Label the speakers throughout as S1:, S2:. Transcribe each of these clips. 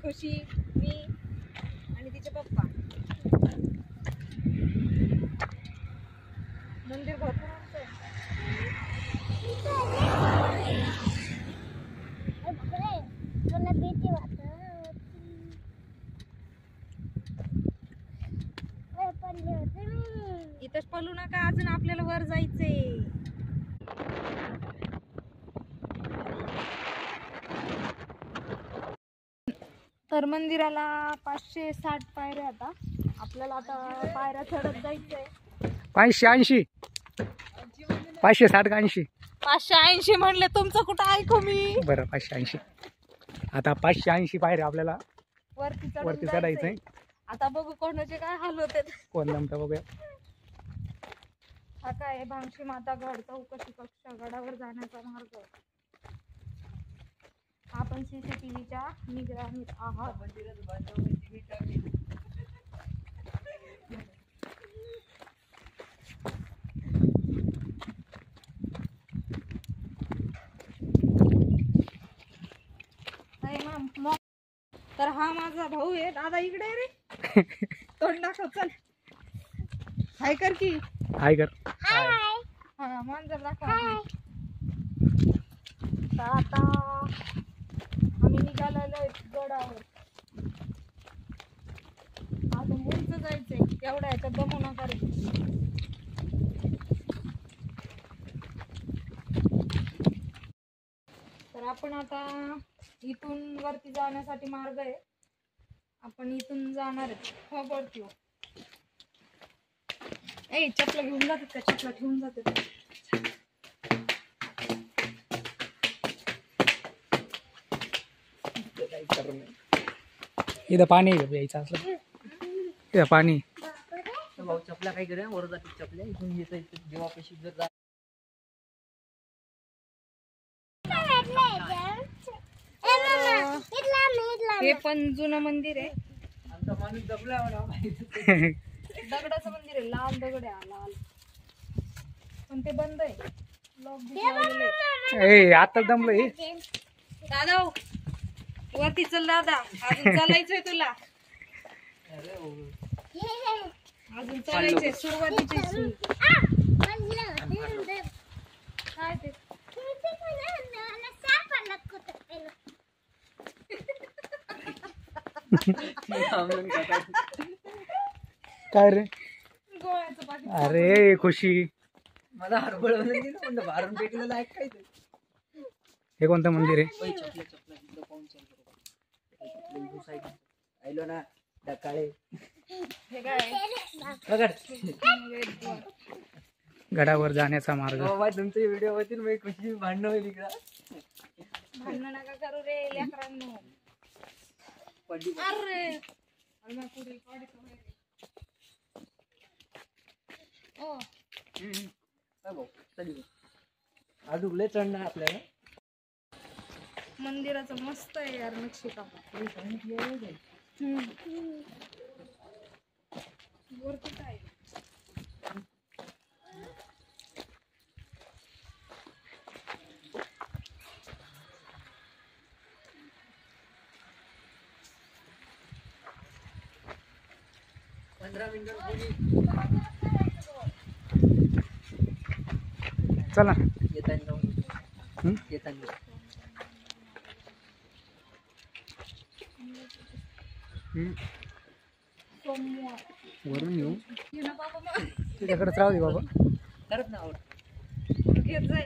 S1: खुशी, मी आणि तिचे पप्पा. मंदिर भरपूर मोठं आहे. इथंच पळू नका, अजून आपल्याला वर जायचंय. तर मंदिराला 560 पायऱ्या. आता आपल्याला आता पायऱ्या चढत जायचंय.
S2: 580 560 का 80?
S1: 580 म्हणले, तुमचं कुठं ऐकू मी.
S2: बरं 580. आता 580 पायऱ्या आपल्याला
S1: वरती
S2: चढायचंय.
S1: आता बघू कोणाचे काय हाल होते.
S2: कोण जमतं बघूया.
S1: हा काय भांगशी माता गड चौकशी कक्ष गडावर जाण्याचा मार्ग. आपण CCTVच्या निगराणीत आहात. तर हा माझा भाऊ आहे. दादा इकडे रे, तोंड दाखव. चल हाय कर की.
S2: हाय कर.
S1: हा मांजर दाखव. आता आम्ही निघालेलो गडावर. आता उंच जायचंय. एवढ्या याच्यात दमू नका रे. तर आपण आता इथून वरती जाण्यासाठी मार्ग आहे. आपण इथून जाणार आहे. हो वरती. ए चपला घेऊन जातात का? चपला ठेवून जातात.
S2: इथं पाणी यायचं असलं. इथं पाणी.
S3: भाऊ चपला काय करूया, वर जाते चपल्या इथून येत देवापाशी जर जा.
S1: हे पण जुनं मंदिर आहे.
S3: आमचा माणूस दबला
S1: दगडाचं मंदिर आहे. लाल दगड आहे. लाल. पण ते बंद आहे. लॉक.
S2: ए आता दमलं.
S1: दादा वरती चल. दादा अजून चालायचंय तुला. अजून चालायचंय. सुरुवातीची काय ते
S2: काय रे?
S1: गोळ्याचं पाकिट.
S2: अरे खुशी,
S3: मला हरबळवलं दिलं म्हणलं भारून पेटलेलं आहे काय ते.
S2: हे कोणतं मंदिर आहे?
S3: चपल्या चपल्या तिथं पाहून चाल. आयलो ना डकाळे.
S1: हे काय
S2: गडावर जाण्याचा मार्ग.
S3: बाबा तुमचे व्हिडिओ होतील मग खुशी भांडणं होईल इकडं.
S1: भांडण नका करू रे लेकरांनो. अरे
S3: अजून लय चढणार आपल्याला.
S1: मंदिराचं मस्त आहे यार नक्षीकाम. वरती काय
S3: 15 मिनिटं
S2: चला
S3: येताना जाऊन येताना
S1: सोमवार
S2: वरून येऊ.
S1: ये ना बाबा मग
S2: तुझ्याकडेच राहू दे बाबा.
S3: करत ना आवड
S1: घेत जाय.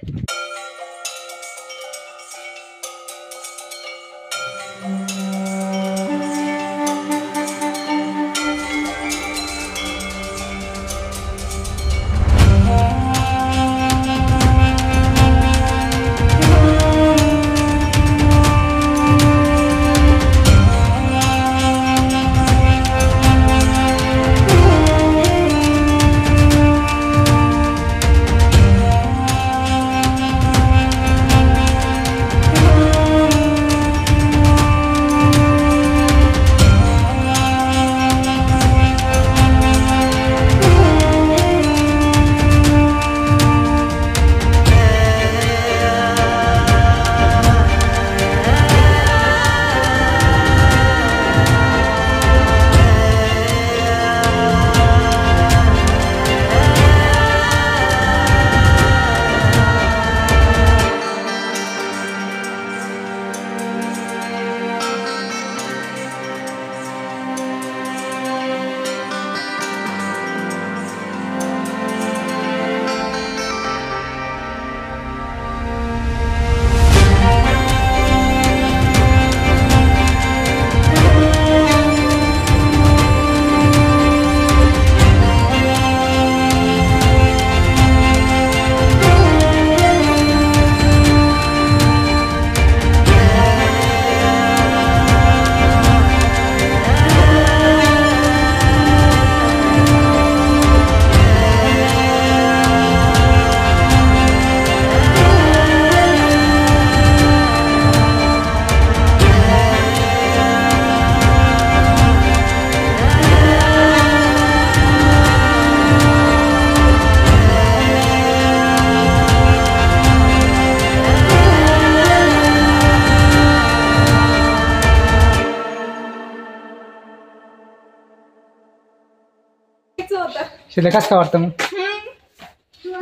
S2: तिला कसं काय वाटतं मग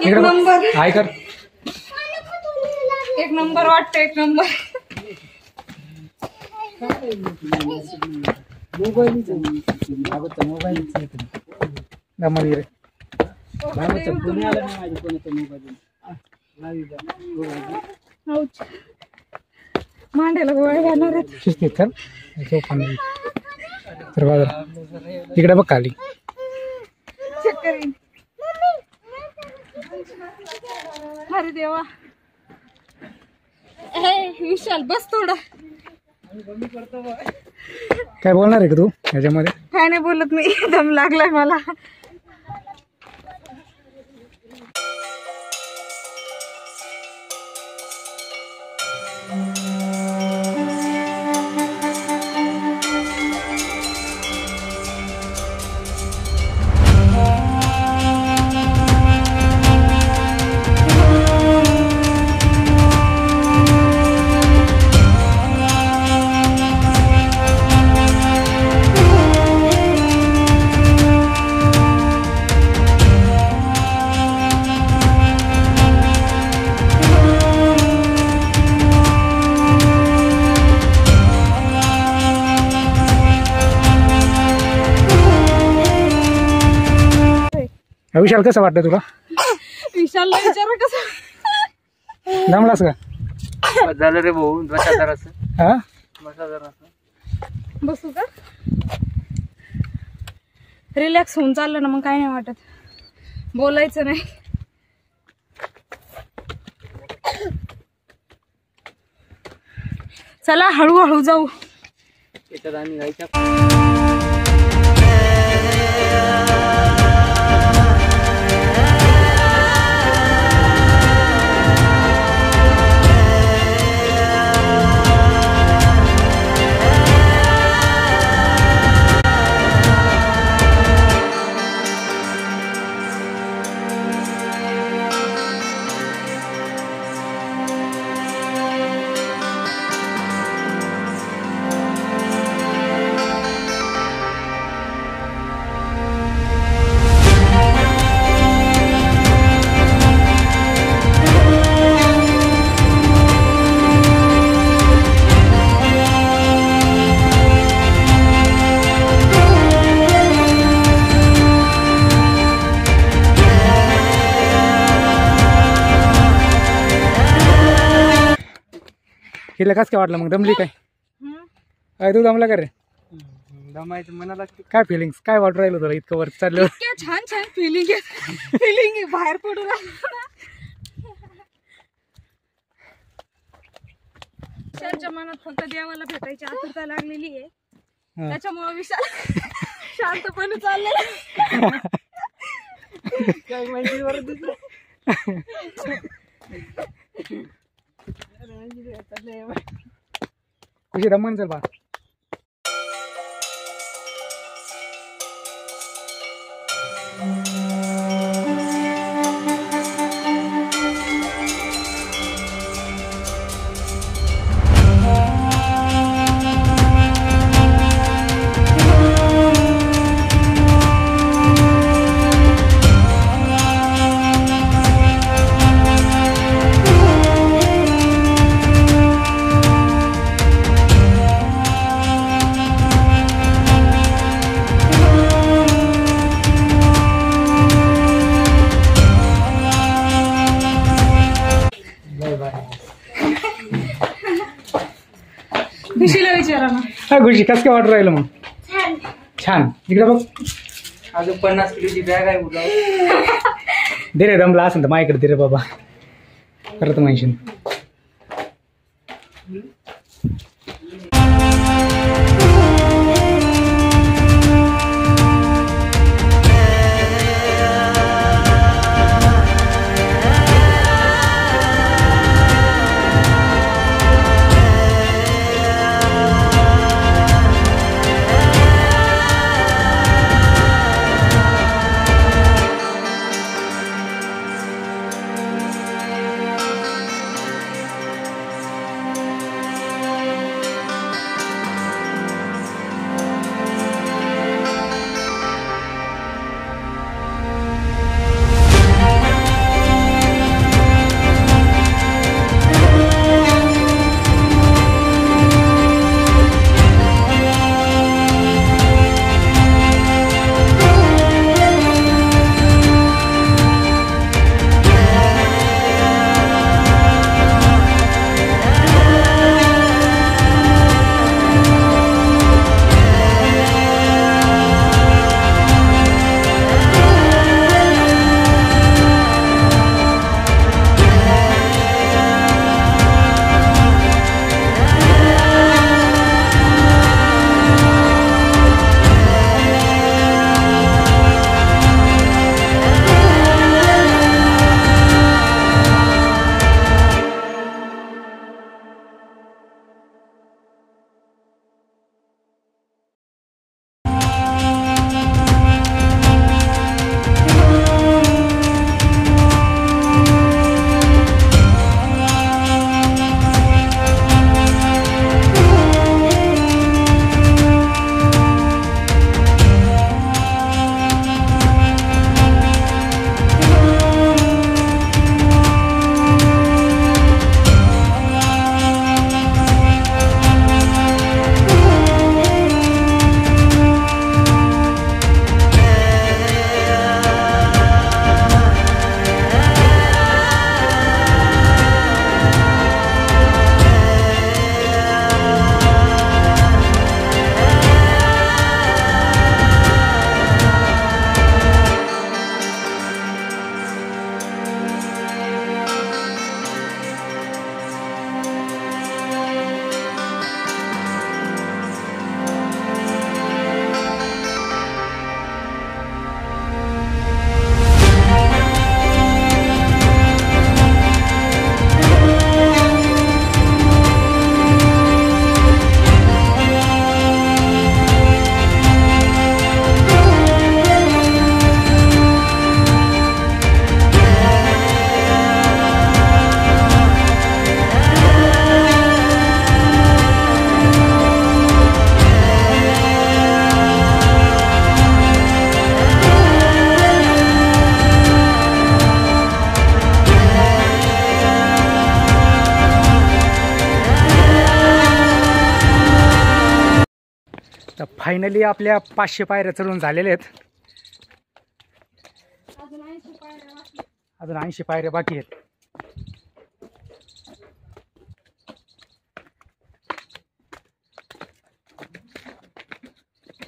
S1: एक नंबर
S2: हाय कर
S1: एक नंबर वाटतं एक नंबर.
S2: दमन रे
S1: मांड्याला गोळ्या घालणार आहेत.
S2: शिस्तीत कर झोपून नाही. तर बाजूला इकडे बघ खाली.
S1: चक्कर येईल. अरे देवा. विशाल बस थोडा.
S2: काय बोलणार आहे का तू ह्याच्यामध्ये?
S1: काय नाही बोलत मी. दम लागलाय मला.
S2: विशाल कसं वाटतं तुला?
S1: विशालला विचारा कसं.
S2: दमलास का?
S3: झालं रे भाऊ. बसा जरासं.
S2: हा
S3: बसा जरासं.
S1: बसू का? रिलॅक्स होऊन चाललं ना मग काय नाही वाटत. बोलायचं नाही. चला हळूहळू जाऊ.
S3: त्याच्यात आम्ही जायच्या.
S2: हिला कसं काय वाटलं मग? दमली काय? काय तू दमला का रे?
S3: दमायचं मनाला लागते.
S2: काय फिलिंग्स काय वाटू राहिलं तुला इतकं वर चाललं?
S1: इतक्या छान छान फिलिंग आहे. फिलिंग आहे बाहेर पडून विशालच्या मनात फक्त देवाला भेटायची आतुरता लागलेली आहे. त्याच्यामुळे विशाल शांतपणे चाललेला.
S3: काय माहिती बरं तुझं.
S2: खुशी दमन चल बा.
S1: खुशीला विचारा ना.
S2: काय खुशी कसं काय वाटू राहिलं मग? छान. इकडे बघ.
S3: अजून 50 किलोची बॅग आहे उद्या.
S2: दे रे दमला असेल तर माझ्याकडे दे रे बाबा. करत म्हणशील. तर फायनली आपल्या 500 पायऱ्या चढून झालेल्या आहेत. अजून 80 पायऱ्या बाकी आहेत.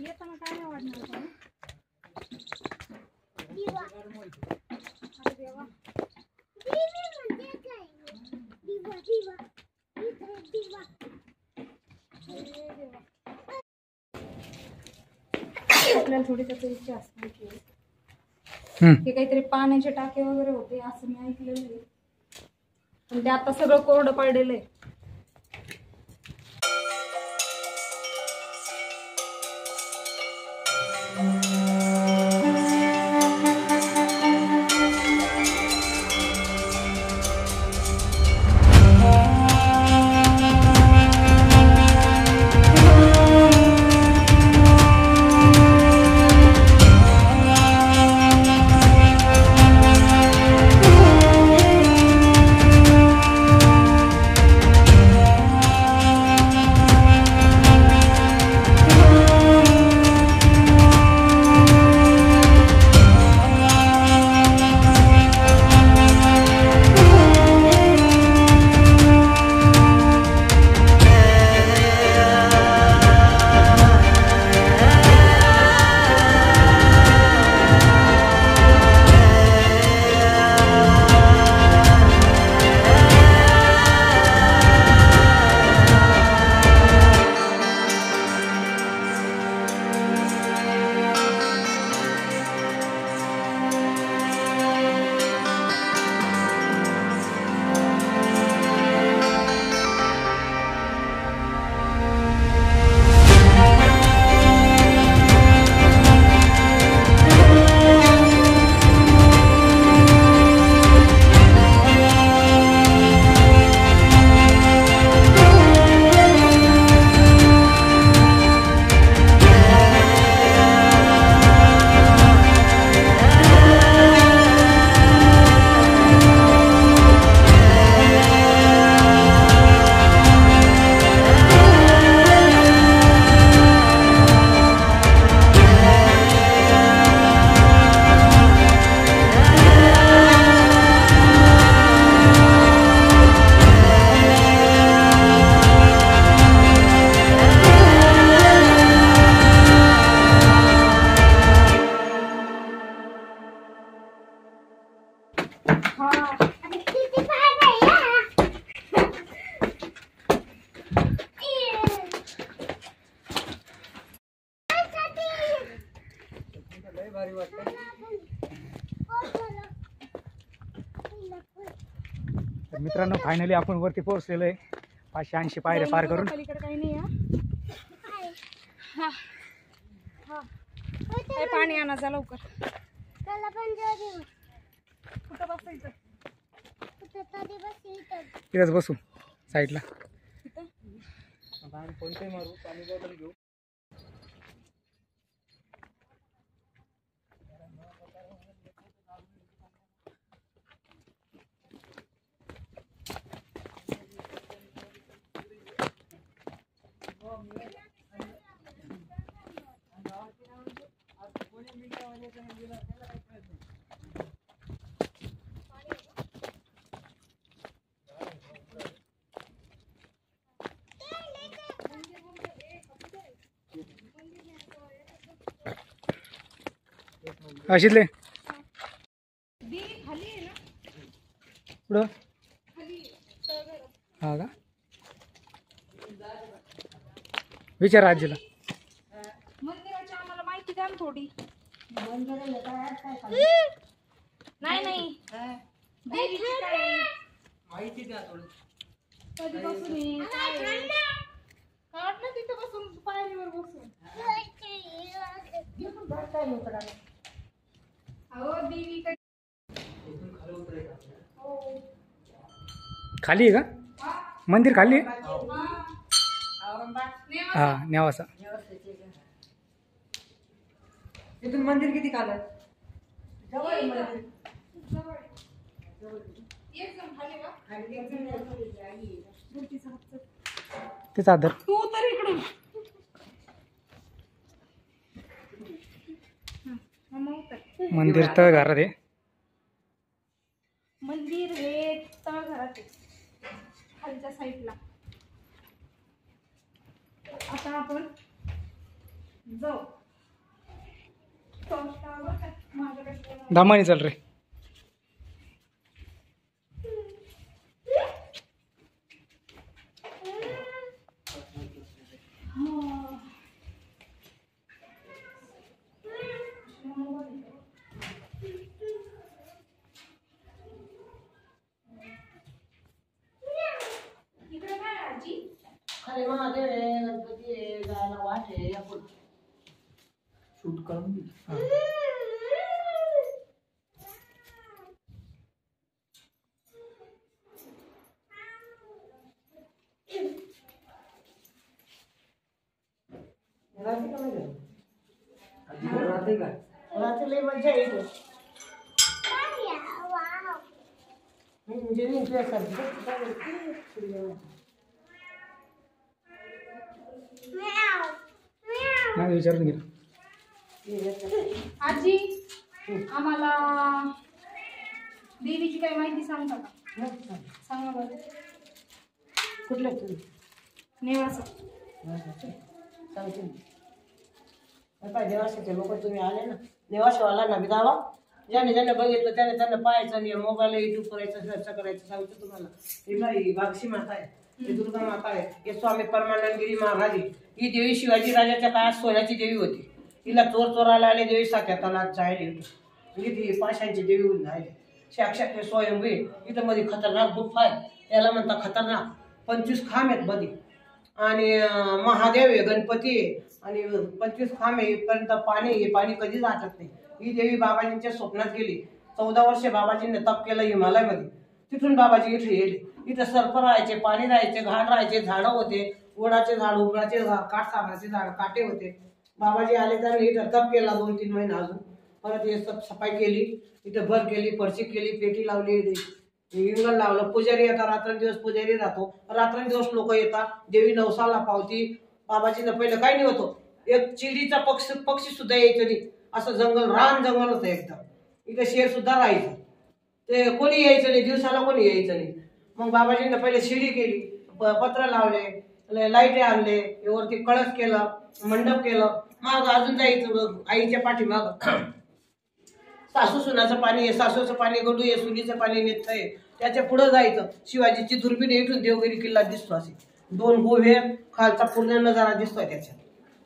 S1: येताना काय नाही वाटणार का? अरे देवा. आपल्याला थोडी त्याची इच्छा असते की हे काहीतरी पाण्याचे टाके वगैरे होते असं मी ऐकलेलं आहे. पण ते आता सगळं कोरडं पडलेलं आहे.
S2: तर मित्रांनो फायनली आपण वरती पोहोचलेलो आहे 580 पायऱ्या पार करून.
S1: पलीकडे काही नाही हा. काय पाणी आणा जा लवकर. कुठं बसायचं?
S2: तिथंच बसू साईडला.
S3: कोणते मारू पाणी बॉटल घेऊ.
S2: अशीतले पुढं हा का विचार आजीला.
S1: मंदिराची आम्हाला माहिती द्या ना थोडी. नाही देवीची काय
S3: माहिती द्या थोडी.
S1: कधीपासून आहे, काय आहे? काढ ना तिथं बसून पायरीवर बसून. अहो देवी काय
S2: खाली आहे का मंदिर? खाली आहे हा नेवासा.
S3: इथून मंदिर किती खालं?
S2: तेच आदर
S1: तू तर इकडून
S2: मंदिर तळघरात आहे.
S1: मंदिर हे तळघरात आहे खालच्या साईडला. आता आपण जाऊ. माझ्याकडे
S2: दामानी चाल रे.
S1: इकडे काय आजी?
S4: खरे महादेव आहे, गणपती आहे, जायला वाट आहे. आपण
S3: शूट करून दे.
S4: रात्री का नाही गेलो?
S3: आजीकडे राहते का?
S4: रात्री लई मजा येईल. जेवण तुझ्यासारखी
S2: नाही विचारून घे.
S1: आजी आम्हाला देवीची काही माहिती सांगता का? सांगा बरं.
S4: कुठल्या तुम्ही
S1: नेवासा.
S4: सांगते ना. देवाशाचे लोक तुम्ही आले ना, देवाशावाला ना दावा ज्याने ज्याने बघितलं त्याने त्यांना पाहायचं आणि मोबाईल युट्यूब करायचं, सर्च करायचं. सांगतो तुम्हाला. ही भागशी माता आहे, ही दुर्गा माता आहे, हे स्वामी परमानंदगिरी महाराज आहे. ही देवी शिवाजी राजाच्या काळात सोन्याची देवी होती. हिला चोर चोराला आले देवी साख्याताला चायली होती. म्हणजे ती पाशांची देवी होऊन राहिली. साक्षात स्वयंभू आहे. इथं मध्ये खतरनाक गुफा आहे, त्याला म्हणतात खतरनाक. 25 खांब आहेत मध्ये आणि महादेव आहे, गणपती आहे आणि 25 खांब आहे. इथपर्यंत पाणी आहे, पाणी कधीच आटत नाही. ही देवी बाबाजींच्या स्वप्नात गेली. 14 वर्षे बाबाजींनी तप केलं हिमालयामध्ये. तिथून बाबाजी इथे येले. इथं सर्प राहायचे, पाणी राहायचे, घाट राहायचे, झाडं होते, ओढाचे झाड, उघडाचे झाड, काठसागराचे झाड, काटे होते. बाबाजी आले त्यांनी इथं तप केला 2-3 महिने. अजून परत हे सफाई केली, इथं भर केली, फरशी केली, पेटी लावली, इंगण लावलं. पुजारी येतात, रात्रंदिवस पुजारी राहतो. रात्रंदिवस लोक येतात. देवी नवसाला पावती. बाबाजीनं पहिलं काही नाही होतं. एक चिडीचा पक्षी सुद्धा यायचं नाही. असं जंगल, रान जंगल होतं एकदम. इथं शेर सुद्धा राहायचं. ते कोणी यायचं नाही, दिवसाला कोणी यायचं नाही. मग बाबाजींना पहिले शिडी केली, पत्र लावले, लाईटे आणले, वरती कळस केलं, मंडप केलं. मग अजून जायचं आईच्या पाठीमाग. सासू सुनाचं पाणी आहे, सासूचं पाणी गडू आहे, सुनीचं पाणी नेत आहे. त्याच्या पुढं जायचं. शिवाजीची दुर्बीण इथून देवगिरी किल्ला दिसतो. असे 2 गोवे, खालचा पूर्ण नजारा दिसतोय त्याच्यात.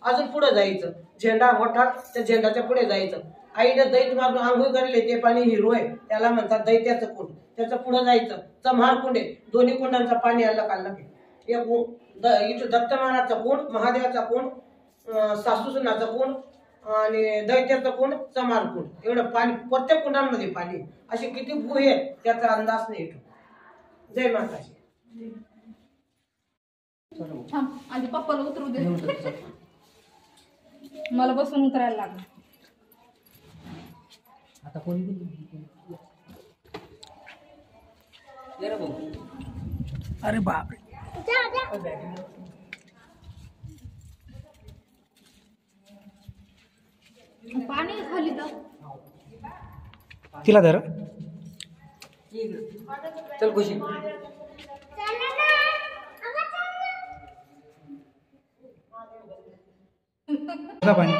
S4: अजून पुढे जायचं, झेंडा मोठा, त्या झेंडाच्या पुढे जायचं. आईने दैत मारून आंघोळ करेल, ते पाणी हिरो आहे, त्याला म्हणतात दैत्याचं कुंड. त्याचं पुढे जायचं, चम्हार कुंड आहे. दोन्ही कुंडांचं पाणी अलग अलग आहे. इथं दत्त महाराजचा कुंड, महादेवाचा कुंड, सासू सुनाचा कुंड आणि दैत्याचं कुंड, चम्हार कुंड. एवढं पाणी प्रत्येक कुंडांमध्ये पाणी. असे किती गुहे आहेत त्याचा अंदाज नाही येतो. जय माताजी.
S1: थांब आधी पप्पाला उतरू दे. मला बसून उतरायला लागलं.
S3: आता कोणी ये रे भाऊ.
S2: अरे बापरे.
S1: पाणी खाली तर
S2: तिला धर.
S3: चल खुशी.
S2: पाणी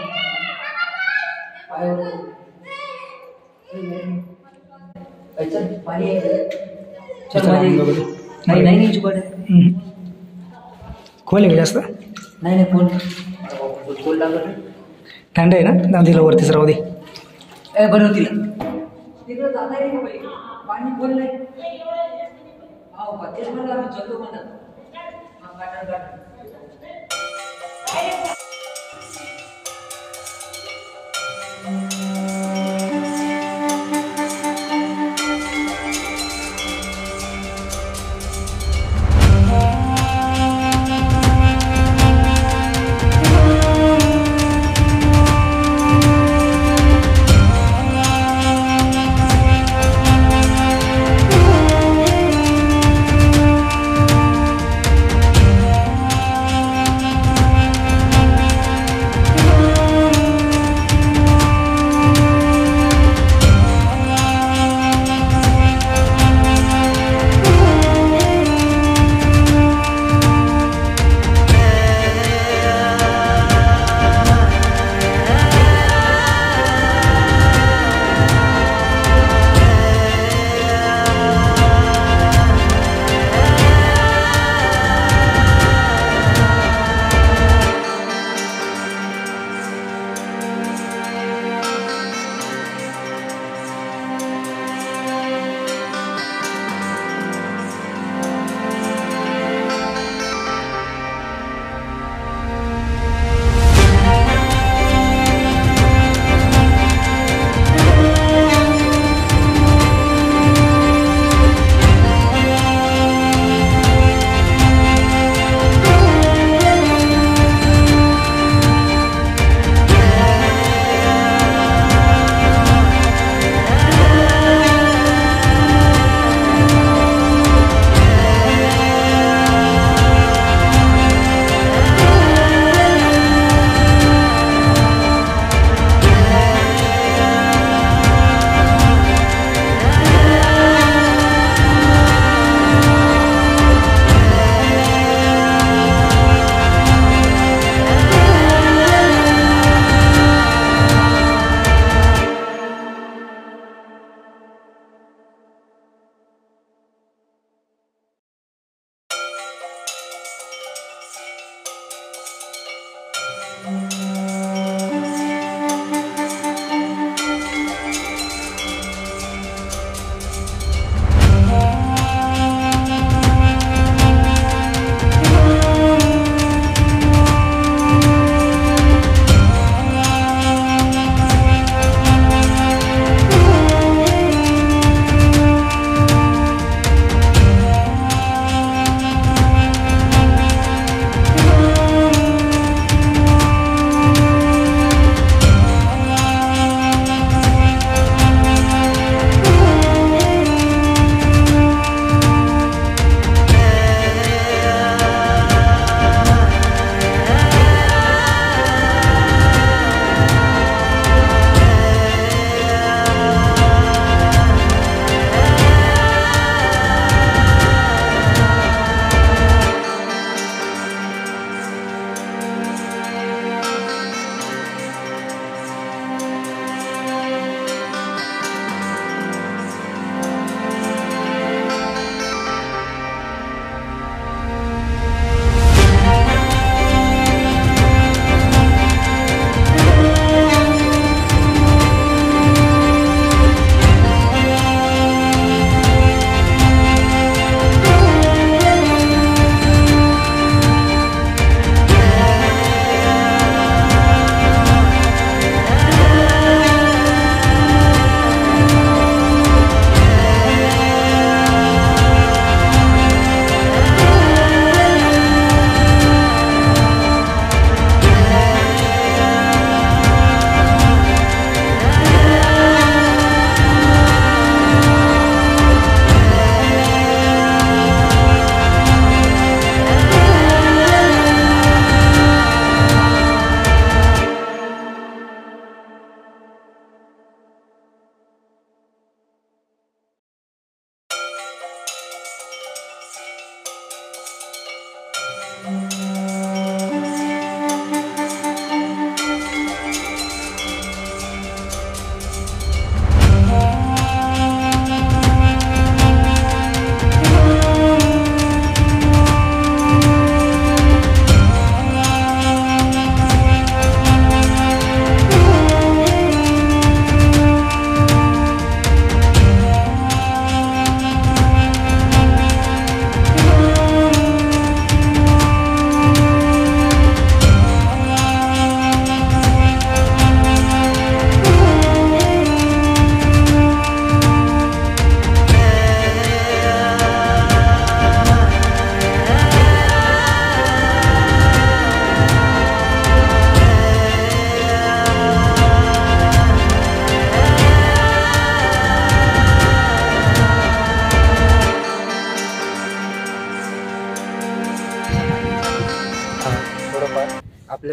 S3: चल पाणी आहे. चल
S2: चला,
S3: माझी.
S2: बघू दे.
S3: नाही नाही नाही चुकट.
S2: खोल आहे जास्त.
S3: नाही नाही फोन फोन लागत.
S2: थंड आहे ना, दादीला वरतीच राहू दे.
S3: ए बरं तिला तिकडं जाता येईल बाई. पाणी खोल नाही. हो का, तेच म्हणलं आम्ही चलतो म्हणत. हा गाठण गाठण.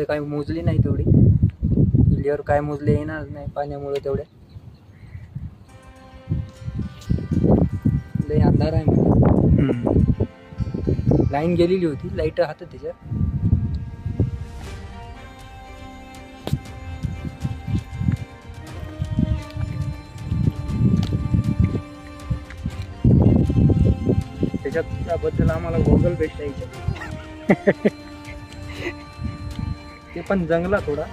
S3: इकडे काही मोजली नाही तेवढी, क्लिअर काय मोजले येणार नाही पाण्यामुळे तेवढे. लय अंधार आहे म्हणजे. लाईन गेलेली होती, लाईट राहतं त्याच्यात. त्याच्यात त्याबद्दल आम्हाला गोगल बेस्ट यायचे. ते पण जंगला थोडा.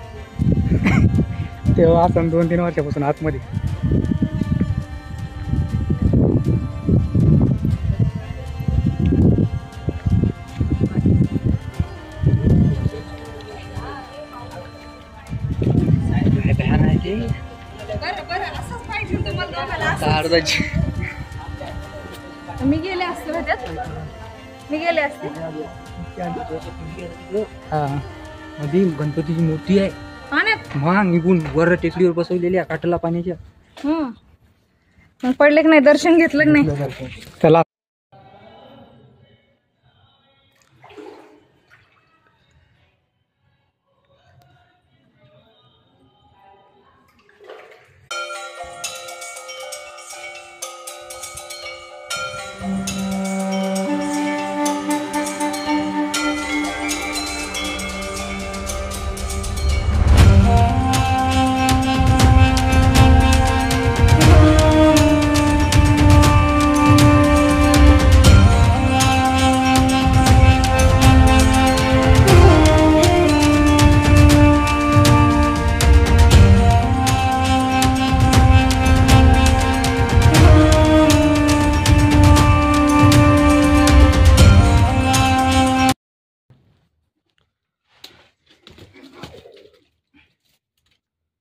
S2: तेव्हा असं 2-3 वर्षापासून आतमध्ये.
S3: भयान आहे ते.
S1: बरं असंच पाहिजे तुम्हाला दोघांना असं.
S3: अर्धाची
S1: मी गेले असते त्यात, मी गेले असते.
S2: हा
S3: मध्ये गणपतीची मूर्ती आहे.
S1: पाण्यात
S3: मग निघून वर टेकडीवर बसवलेली आहे काठाला पाण्याच्या.
S1: मग पडले की नाही, दर्शन घेतलं की नाही?
S2: चला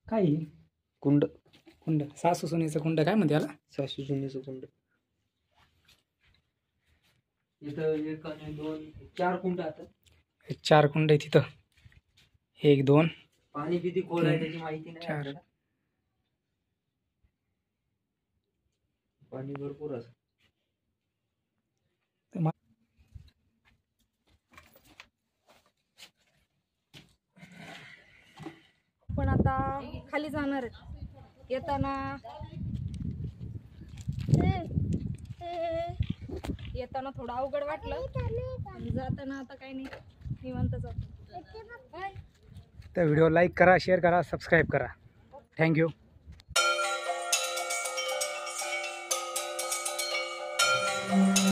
S2: काय आहे?
S3: कुंड,
S2: कुंड, सासू सुनेचं कुंड काय म्हणते याला?
S3: सासू सुनेचं कुंड. इथं 1 आणि 2 4 कुंड आहेत.
S2: 4 कुंड आहे तिथं. 1 2
S3: पाणी किती खोल आहे त्याची माहिती नाही
S2: 4.
S3: आपल्याला. पाणी भरपूर असं.
S1: पण आता खाली जाणार आहेत. येताना थोडं अवघड वाटलं, आणि जाताना आता काही नाही, निवांत जातो.
S2: तर व्हिडिओ लाईक करा, शेअर करा, सबस्क्राईब करा. थँक्यू.